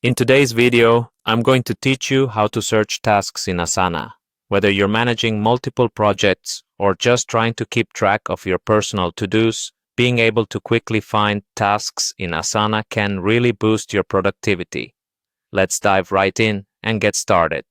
In today's video, I'm going to teach you how to search tasks in Asana. Whether you're managing multiple projects or just trying to keep track of your personal to-dos, being able to quickly find tasks in Asana can really boost your productivity. Let's dive right in and get started.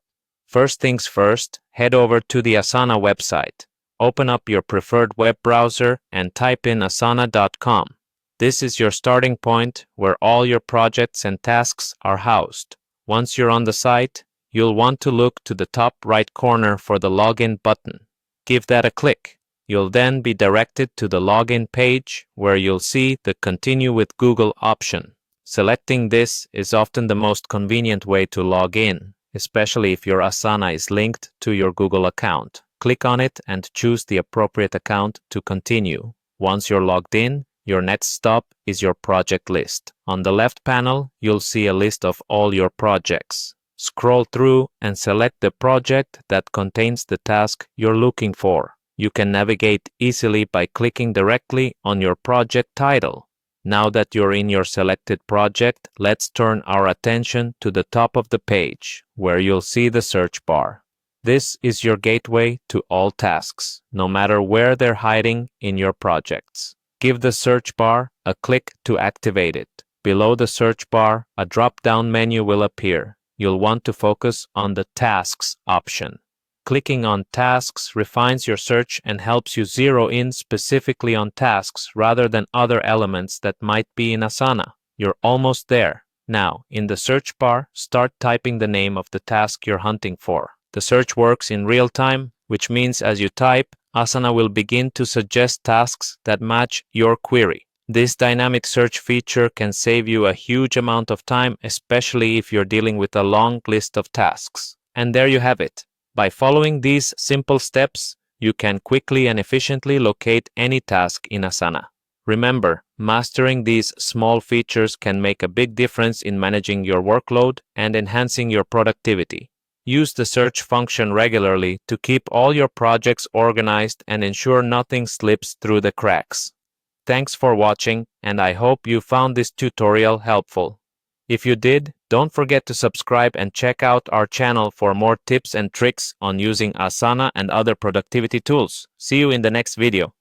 First things first, head over to the Asana website. Open up your preferred web browser and type in asana.com. This is your starting point where all your projects and tasks are housed. Once you're on the site, you'll want to look to the top right corner for the login button. Give that a click. You'll then be directed to the login page where you'll see the Continue with Google option. Selecting this is often the most convenient way to log in, especially if your Asana is linked to your Google account. Click on it and choose the appropriate account to continue. Once you're logged in, your next stop is your project list. On the left panel, you'll see a list of all your projects. Scroll through and select the project that contains the task you're looking for. You can navigate easily by clicking directly on your project title. Now that you're in your selected project, let's turn our attention to the top of the page, where you'll see the search bar. This is your gateway to all tasks, no matter where they're hiding in your projects. Give the search bar a click to activate it. Below the search bar, a drop-down menu will appear. You'll want to focus on the Tasks option. Clicking on Tasks refines your search and helps you zero in specifically on tasks rather than other elements that might be in Asana. You're almost there. Now, in the search bar, start typing the name of the task you're hunting for. The search works in real time, which means as you type, Asana will begin to suggest tasks that match your query. This dynamic search feature can save you a huge amount of time, especially if you're dealing with a long list of tasks. And there you have it. By following these simple steps, you can quickly and efficiently locate any task in Asana. Remember, mastering these small features can make a big difference in managing your workload and enhancing your productivity. Use the search function regularly to keep all your projects organized and ensure nothing slips through the cracks. Thanks for watching, and I hope you found this tutorial helpful. If you did, don't forget to subscribe and check out our channel for more tips and tricks on using Asana and other productivity tools. See you in the next video.